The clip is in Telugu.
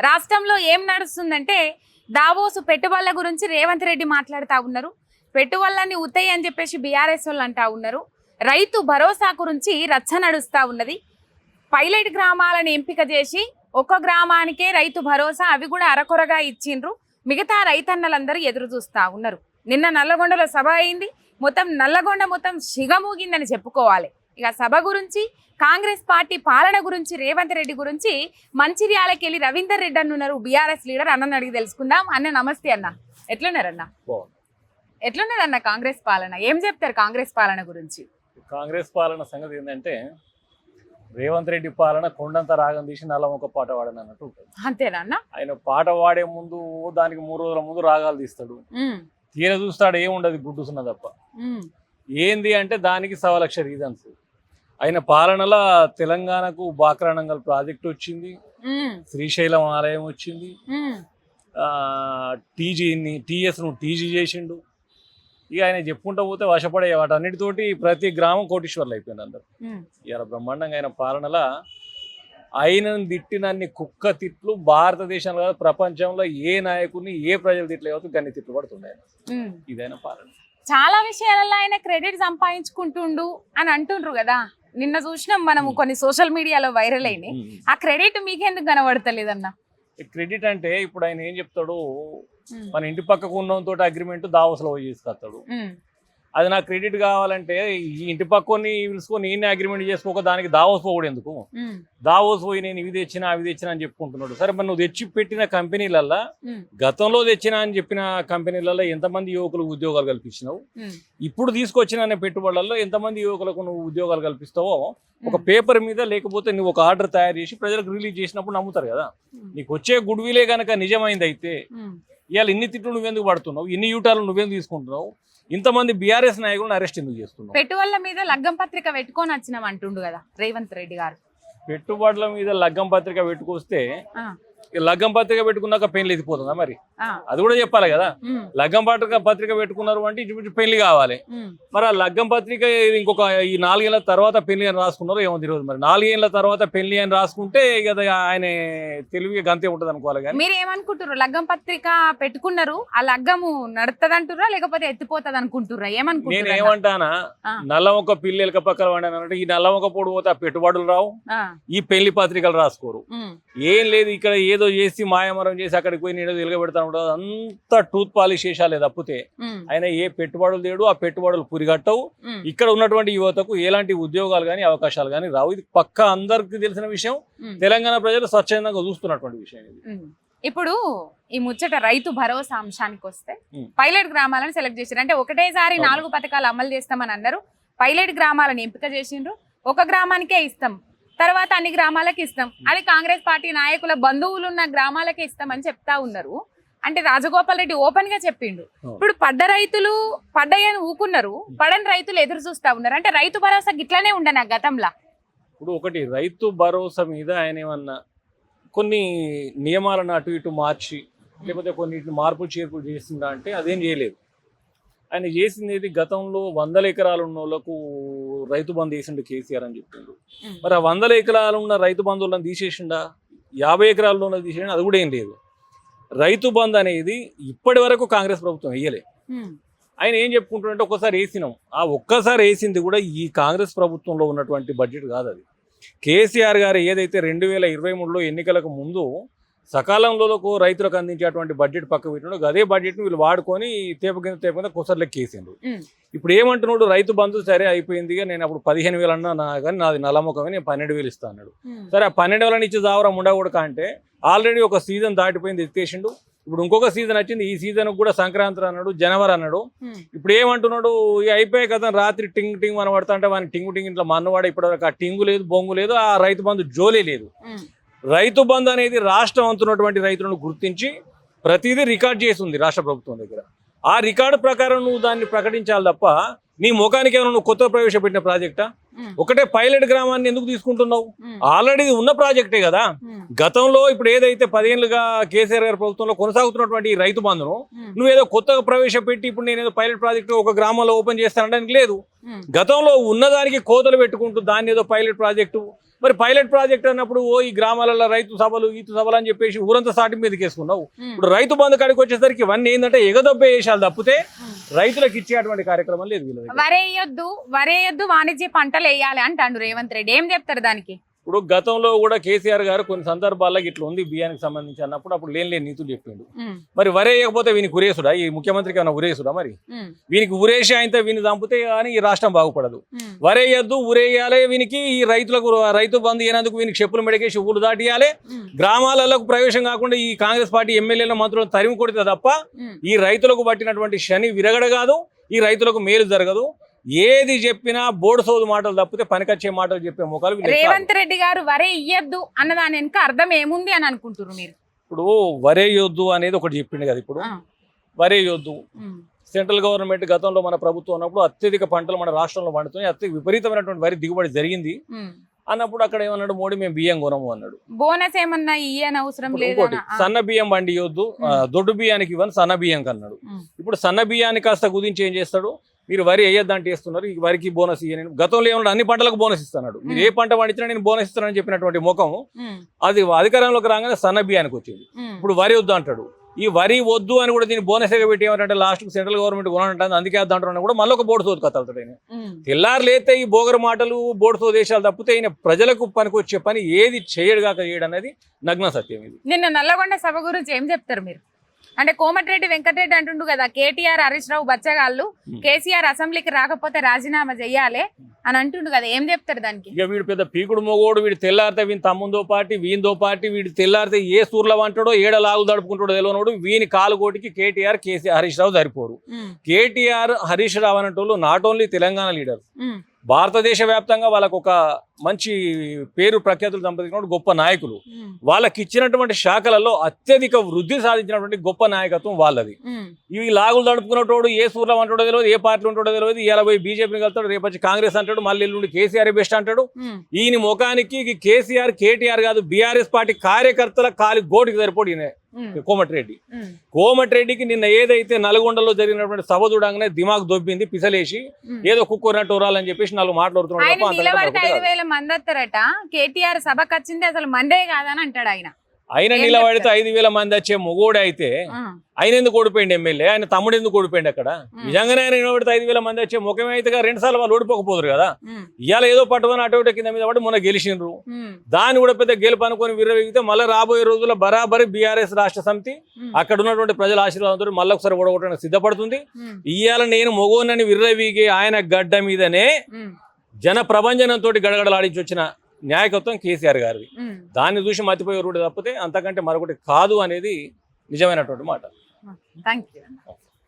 రాష్ట్రంలో ఏం నడుస్తుందంటే దావోసు పెట్టుబడుల గురించి రేవంత్ రెడ్డి మాట్లాడుతూ ఉన్నారు. పెట్టుబడులన్నీ ఉతాయి అని చెప్పేసి బీఆర్ఎస్ వాళ్ళు అంటా ఉన్నారు. రైతు భరోసా గురించి రచ్చ నడుస్తూ ఉన్నది. పైలట్ గ్రామాలను ఎంపిక చేసి ఒక గ్రామానికే రైతు భరోసా అవి కూడా అరకొరగా ఇచ్చిండ్రు. మిగతా రైతన్నలందరూ ఎదురు చూస్తూ ఉన్నారు. నిన్న నల్లగొండలో సభ అయింది. నల్లగొండ మొత్తం సిగమూగిందని చెప్పుకోవాలి. ఇక సభ గురించి, కాంగ్రెస్ పార్టీ పాలన గురించి, రేవంత్ రెడ్డి గురించి మంచిర్యాలకి వెళ్ళి రవీందర్ రెడ్డి అన్నారు బీఆర్ఎస్ లీడర్. అన్నని అడిగి తెలుసుకుందాం. అన్న నమస్తే అన్న, ఎట్లున్నారన్న? ఎట్లున్నదన్న కాంగ్రెస్ పాలన? ఏం చెప్తారు కాంగ్రెస్ పాలన గురించి? కాంగ్రెస్ పాలన సంగతి ఏంటంటే రేవంత్ రెడ్డి పాలన కొండంత రాగం తీసి నల్లమొక్క పాట వాడని అన్నట్టు ఉంటుంది. అంతేనా అన్న? ఆయన పాట వాడే ముందు దానికి 3 రోజుల ముందు రాగాలు తీస్తాడు. తీర చూస్తాడు ఏముండదు గుడ్డుసున్న తప్ప. ఏంది అంటే దానికి 1.25 లక్ష రీజన్స్. ఆయన పాలనలో తెలంగాణకు బాక్రానంగల్ ప్రాజెక్ట్ వచ్చింది, శ్రీశైలం ఆలయం వచ్చింది, టీఎస్ను టీజీ చేసిండు. ఇక ఆయన చెప్పుకుంటూ పోతే వశపడే వాటన్నిటితోటి ప్రతి గ్రామం కోటీశ్వర్లు అయిపోయింది అందరు. ఇలా బ్రహ్మాండంగా ఆయన పాలనలో ఆయనను తిట్టినన్ని కుక్క తిట్లు భారతదేశంలో కాదు ప్రపంచంలో ఏ నాయకుడిని ఏ ప్రజలు తిట్లు కావచ్చు గన్ని తిట్లు పడుతున్నాయి. ఇదైనా పాలన. చాలా విషయాలలో ఆయన క్రెడిట్ సంపాదించుకుంటుండు అని అంటుండ్రు కదా. నిన్న చూసినాం మనము, కొన్ని సోషల్ మీడియాలో వైరల్ అయినాయి. ఆ క్రెడిట్ మీకెందుకు కనబడతలేదన్న? క్రెడిట్ అంటే ఇప్పుడు ఆయన ఏం చెప్తాడు, మన ఇంటి పక్కకు ఉన్నతో అగ్రిమెంట్ దావోస్లో పోయి తీసుకొస్తాడు. అది నాకు క్రెడిట్ కావాలంటే ఈ ఇంటి పక్కని పిలుచుకొని నేనే అగ్రిమెంట్ చేసుకోక దానికి దావోస్ పోకూడదు ఎందుకు? దావోస్ పోయి నేను ఇవి తెచ్చినా అవి తెచ్చినా అని చెప్పుకుంటున్నాడు. సరే మరి నువ్వు తెచ్చి పెట్టిన కంపెనీలల్లో, గతంలో తెచ్చినా అని చెప్పిన కంపెనీలలో ఎంతమంది యువకులకు ఉద్యోగాలు కల్పించినావు? ఇప్పుడు తీసుకొచ్చిన పెట్టుబడులలో ఎంతమంది యువకులకు నువ్వు ఉద్యోగాలు కల్పిస్తావో ఒక పేపర్ మీద, లేకపోతే నువ్వు ఒక ఆర్డర్ తయారు చేసి ప్రజలకు రిలీజ్ చేసినప్పుడు నమ్ముతారు కదా. నీకు వచ్చే గుడ్ విలే కనుక నిజమైంది అయితే ఇవాళ ఇన్ని తిట్లు నువ్వెందుకు పడుతున్నావు, ఇన్ని యూటాలు నువ్వెందుకు తీసుకుంటున్నావు, ఇంతమంది బీఆర్ఎస్ నాయకులను అరెస్ట్ ఎందుకు చేస్తున్నావు? పెట్టుబడుల మీద లగ్గం పత్రిక పెట్టుకొని వచ్చినాం అంటుండు కదా రేవంత్ రెడ్డి గారు. పెట్టుబడుల మీద లగ్గం పత్రిక పెట్టుకొస్తే లగ్గం పత్రిక పెట్టుకున్నాక పెళ్లి ఎత్తిపోతుందా? మరి అది కూడా చెప్పాలి కదా. లగ్గం పత్రిక పెట్టుకున్నారు అంటే ఇటు పెళ్లి కావాలి. మరి ఆ లగ్గం పత్రిక ఇంకొక ఈ 4 ఏళ్ల తర్వాత పెళ్లి అని రాసుకున్నారు ఏమో తెలియదు. మరి 4 ఏళ్ల తర్వాత పెళ్లి అని రాసుకుంటే కదా ఆయన తెలివిగా గంతే ఉంటది అనుకోవాలి. కానీ మీరు ఏమనుకుంటారు? లగ్గం పత్రిక పెట్టుకున్నారు, ఆ లగ్గము నడుతుందంటురా లేకపోతే ఎత్తిపోతుంది అనుకుంటుర్రా? ఏమనుకుంటారు? నేను ఏమంటానా, నల్లమొక్క పిల్లి ఎలక పక్కన వాడినంటే ఈ నల్లమొక్క పొడి పోతే ఆ పెట్టుబడులు రావు, ఈ పెళ్లి పత్రికలు రాసుకోరు. ఏం లేదు, ఇక్కడ ఏదో చేసి మాయమరం చేసి అక్కడికి పోయి నేను వెలుగబెడతా ఉంటాడు. అంత టూత్ పాలిష్ చేసాలే తప్పితే ఆయన ఏ పెట్టుబడులు తేడు, ఆ పెట్టుబడులు పురిగట్టవు. ఇక్కడ ఉన్నటువంటి యువతకు ఎలాంటి ఉద్యోగాలు కానీ అవకాశాలు కానీ రావు. ఇది పక్కా అందరికి తెలిసిన విషయం. తెలంగాణ ప్రజలు స్వచ్ఛందంగా చూస్తున్నటువంటి విషయం ఇది. ఇప్పుడు ఈ ముచ్చట రైతు భరోసా అంశానికి వస్తే పైలట్ గ్రామాలను సెలెక్ట్ చేశారు. అంటే ఒకటేసారి 4 పథకాలు అమలు చేస్తామని అన్నారు. పైలట్ గ్రామాలను ఎంపిక చేసిండ్రు. ఒక గ్రామానికే ఇస్తాం, తర్వాత అన్ని గ్రామాలకి ఇస్తాం, అది కాంగ్రెస్ పార్టీ నాయకుల బంధువులు ఉన్న గ్రామాలకే ఇస్తామని చెప్తా ఉన్నారు. అంటే రాజగోపాల్ రెడ్డి ఓపెన్ గా చెప్పిండు. ఇప్పుడు పడ్డ రైతులు పడ్డాయని ఊకున్నారు, పడని రైతులు ఎదురు చూస్తా ఉన్నారు. అంటే రైతు భరోసా గిట్లనే ఉండనా గతంలో? ఇప్పుడు ఒకటి రైతు భరోసా మీద ఆయన ఏమన్నా కొన్ని నియమాలను అటు ఇటు మార్చి లేకపోతే కొన్నిటిని మార్పులు చేర్పులు చేసిందా అంటే అదేం చేయలేదు. ఆయన చేసింది గతంలో 100 ఎకరాలు ఉన్న వాళ్ళకు రైతు బంధు వేసిండు కేసీఆర్ అని చెప్పిండు. మరి ఆ 100 ఎకరాలు ఉన్న రైతు బంధువులను తీసేసిండా? 50 ఎకరాల్లో తీసేసిండు, అది కూడా ఏం లేదు. రైతు బంధు అనేది ఇప్పటి వరకు కాంగ్రెస్ ప్రభుత్వం వేయలే. ఆయన ఏం చెప్పుకుంటున్నారంటే ఒక్కసారి వేసినాం, ఆ ఒక్కసారి వేసింది కూడా ఈ కాంగ్రెస్ ప్రభుత్వంలో ఉన్నటువంటి బడ్జెట్ కాదు. అది కేసీఆర్ గారు ఏదైతే 2023లో ఎన్నికలకు ముందు సకాలంలో రైతులకు అందించేటువంటి బడ్జెట్ పక్క పెట్టినాడు, అదే బడ్జెట్ను వీళ్ళు వాడుకొని తేప కింద కొసర్లెక్క వేసిండు. ఇప్పుడు ఏమంటున్నాడు, రైతు బంధు సరే అయిపోయింది, నేను అప్పుడు 15,000 అన్నా కానీ నాది నల్లమొక్కగా నేను 12,000 ఇస్తా అన్నాడు. సరే ఆ 12,000 ఇచ్చి దావరా ఉండకూడక అంటే ఆల్రెడీ ఒక సీజన్ దాటిపోయింది, ఎత్తేసిండు. ఇప్పుడు ఇంకొక సీజన్ వచ్చింది, ఈ సీజన్ కూడా సంక్రాంతి అన్నాడు, జనవరి అన్నాడు. ఇప్పుడు ఏమంటున్నాడు, ఇక అయిపోయాయి కదా రాత్రి టింగ్ టింగ్ అని పడతా అంటే వాని టింగు టింగ్ ఇంట్లో మన్నవాడ ఇప్పటివరకు ఆ టింగు లేదు, బొంగు లేదు, ఆ రైతు బంధు జోలే లేదు. రైతు బంధు అనేది రాష్ట్రం అంతున్నటువంటి రైతులను గుర్తించి ప్రతిదీ రికార్డ్ చేసి ఉంది రాష్ట్ర ప్రభుత్వం దగ్గర. ఆ రికార్డు ప్రకారం నువ్వు దాన్ని ప్రకటించాలి తప్ప నీ ముఖానికి ఏమైనా నువ్వు కొత్త ప్రవేశపెట్టిన ప్రాజెక్టా? ఒకటే పైలట్ గ్రామాన్ని ఎందుకు తీసుకుంటున్నావు? ఆల్రెడీ ఉన్న ప్రాజెక్టే కదా. గతంలో ఇప్పుడు ఏదైతే 10 ఏళ్ళుగా కేసీఆర్ గారి ప్రభుత్వంలో కొనసాగుతున్నటువంటి రైతు బంధును నువ్వేదో కొత్తగా ప్రవేశపెట్టి ఇప్పుడు నేనేదో పైలట్ ప్రాజెక్టు ఒక గ్రామంలో ఓపెన్ చేస్తానడానికి లేదు. గతంలో ఉన్నదానికి కోతలు పెట్టుకుంటూ దాన్ని ఏదో పైలట్ ప్రాజెక్టు మరి పైలట్ ప్రాజెక్ట్ అన్నప్పుడు ఈ గ్రామాలలో రైతు సభలు ఈతు సభలు అని చెప్పేసి ఊరంతా సాటి మీదకి వేసుకున్నావు. ఇప్పుడు రైతు బంధు కాడికి వచ్చేసరికి ఇవన్నీ ఏంటంటే ఎగదొబ్బే వేషాలు తప్పితే రైతులకు ఇచ్చేటువంటి కార్యక్రమం లేదు వీళ్ళ దగ్గర. వరేయొద్దు వాణిజ్య పంటలు వేయాలి అంటాడు రేవంత్ రెడ్డి. ఏం చెప్తారు దానికి? ఇప్పుడు గతంలో కూడా కేసీఆర్ గారు కొన్ని సందర్భాల్లో ఇట్లా ఉంది బియ్యానికి సంబంధించి అన్నప్పుడు అప్పుడు లేని నీతులు చెప్పిండు. మరి వరేయకపోతే వీనికి ఉరేసుడా? ఈ ముఖ్యమంత్రికి ఏమైనా ఉరేసుడా? మరి వీనికి ఉరేసి అయితే వీని చంపితే కానీ ఈ రాష్ట్రం బాగుపడదు. వరేయద్దు ఉరేయాలి వీనికి. ఈ రైతు బంధు అయినందుకు వీనికి చెప్పులు మెడకేసి ఊళ్ళు దాటియాలి. గ్రామాలకు ప్రవేశం కాకుండా ఈ కాంగ్రెస్ పార్టీ ఎమ్మెల్యేల మంత్రులను తరిమి కొడితే తప్ప ఈ రైతులకు పట్టినటువంటి శని విరగడ కాదు, ఈ రైతులకు మేలు జరగదు. ఏది చెప్పినా బోర్డు సోదు మాటలు తప్పితే పనికొచ్చే మాటలు చెప్పే ముఖాలు. రేవంత్ రెడ్డి గారు వరే ఇయ్యద్దు అన్నదాని వెనుక అర్థం ఏముంది అని అనుకుంటున్నారు మీరు? ఇప్పుడు వరేయొద్దు అనేది ఒకటి చెప్పిండు కదా. ఇప్పుడు వరేయొద్దు, సెంట్రల్ గవర్నమెంట్ గతంలో మన ప్రభుత్వం ఉన్నప్పుడు అత్యధిక పంటలు మన రాష్ట్రంలో పండుతున్నాయి, అత్యధిక విపరీతమైనటువంటి వరి దిగుబడి జరిగింది అన్నప్పుడు అక్కడ ఏమన్నాడు మోడీ, మేము బియ్యం కొనము అన్నాడు. బోనస్ ఏమన్నా ఇయ్యని అవసరం లేదు, సన్న బియ్యం బండి ఇవ్వద్దు, దొడ్డు బియ్యానికి ఇవ్వను సన్న బియ్యం కన్నాడు. ఇప్పుడు సన్న బియ్యాన్ని కాస్త కుదించి ఏం చేస్తాడు, మీరు వరి వేయద్దంటే వేస్తున్నారు, ఈ వరికి బోనస్ ఇయ్యని. గతంలో ఏమన్నా అన్ని పంటలకు బోనస్ ఇస్తున్నాడు. మీరు ఏ పంట పండించినా నేను బోనస్ ఇస్తానని చెప్పినటువంటి ముఖం అది అధికారంలోకి రాగానే సన్న బియ్యానికి వచ్చింది. ఇప్పుడు వరి వద్దు అంటాడు. ఈ వరి వద్దు అని కూడా దీన్ని బోనస్ పెట్టి ఏమంటే లాస్ట్ సెంట్రల్ గవర్నమెంట్ కొనంటుంది, అందుకే అంటారు కూడా మళ్ళీ ఒక బోర్డు సోదు కథలుతాడు ఆయన. తెల్లారు లేతే ఈ బోగరు మాటలు బోర్డు సోదు దేశాలు తప్పితే ఆయన ప్రజలకు పనికొచ్చే పని ఏది చేయడుగాక చేయడం అనేది నగ్న సత్యం. ఇది నిన్న నల్లగొండ సభ గురించి ఏం చెప్తారు మీరు? అంటే కోమటిరెడ్డి వెంకటరెడ్డి అంటుండు కదా, కేటీఆర్ హరీష్ రావు బచ్చగాళ్ళు కేసీఆర్ అసెంబ్లీకి రాకపోతే రాజీనామా చెయ్యాలి అని అంటుండు కదా, ఏం చెప్తారు దానికి? ఇక వీడు పెద్ద పీకుడు మొగోడు, వీడు తెల్లారితే వీని తమ్ముందో పార్టీ వీందో పార్టీ, వీడు తెల్లారితే ఏ సూర్ల వంటాడో ఏడ లాగు దడుపుకుంటాడో తెలియనోడు. వీని కాలుకోటికి కేటీఆర్ కేసీఆర్ హరీష్ రావు సరిపోరు. కేటీఆర్ హరీష్ రావు అనేటోళ్ళు నాట్ ఓన్లీ తెలంగాణ లీడర్, భారతదేశ వ్యాప్తంగా వాళ్ళకు ఒక మంచి పేరు ప్రఖ్యాతులు సంపాదించినటువంటి గొప్ప నాయకులు. వాళ్ళకి ఇచ్చినటువంటి శాఖలలో అత్యధిక వృద్ధి సాధించినటువంటి గొప్ప నాయకత్వం వాళ్ళది. ఇవి లాగులు తడుపుకున్నటోడు ఏ సూర్లో అంటాడో తెలియదు, ఏ పార్టీలో ఉంటాడో తెలియదు. ఇలా పోయి బీజేపీని కలుతాడు, రేపు వచ్చి కాంగ్రెస్ అంటాడు, మళ్ళీ ఎల్లుండి కేసీఆర్ బెస్ట్ అంటాడు. ఈయన ముఖానికి కేసీఆర్ కేటీఆర్ కాదు, బీఆర్ఎస్ పార్టీ కార్యకర్తల కాలి గోటికి సరిపోడు ఈయన కోమటిరెడ్డి. కోమటిరెడ్డికి నిన్న ఏదైతే నల్గొండలో జరిగినటువంటి సభ చూడంగానే దిమాగ్ దొబ్బింది, పిసలేసి ఏదో కుక్కరినట్టు ఊరాలని చెప్పేసి 4 మాట్లాడుతున్నాడు. మంది వస్తారట, కేటీఆర్ సభకు వచ్చింది అసలు మందే కాదని అంటాడు ఆయన. ఆయన నిలబడితే 5,000 మంది వచ్చే మొగోడు అయితే ఆయన ఎందుకు ఓడిపోయింది ఎమ్మెల్యే, ఆయన తమ్ముడు ఎందుకు ఓడిపోయింది అక్కడ? నిజంగానే ఆయన నిలబడితే 5,000 మంది వచ్చే ముఖమే అయితే 2 సార్లు వాళ్ళు ఓడిపోకపోదురు కదా. ఇవాళ ఏదో పట్టుకొని అటు కింద మీద పడి మొన్న గెలిచిండ్రు, దాన్ని కూడా పెద్ద గెలుపు అనుకొని విర్రవీగితే మళ్ళీ రాబోయే రోజుల్లో బరాబరి బీఆర్ఎస్ రాష్ట్ర సమితి అక్కడ ఉన్నటువంటి ప్రజల ఆశీర్వాదంతో మళ్ళీ ఒకసారి ఓడగొట్టడానికి సిద్ధపడుతుంది. ఇవాళ నేను మొగోనని విర్రవీగి ఆయన గడ్డ మీదనే జన ప్రభంజనంతో గడగడలాడించి వచ్చిన న్యాయకత్వం కేసీఆర్ గారిది. దాన్ని చూసి మతిపోయే రూట్ తప్పితే అంతకంటే మరొకటి కాదు అనేది నిజమైనటువంటి మాట. థాంక్యూ.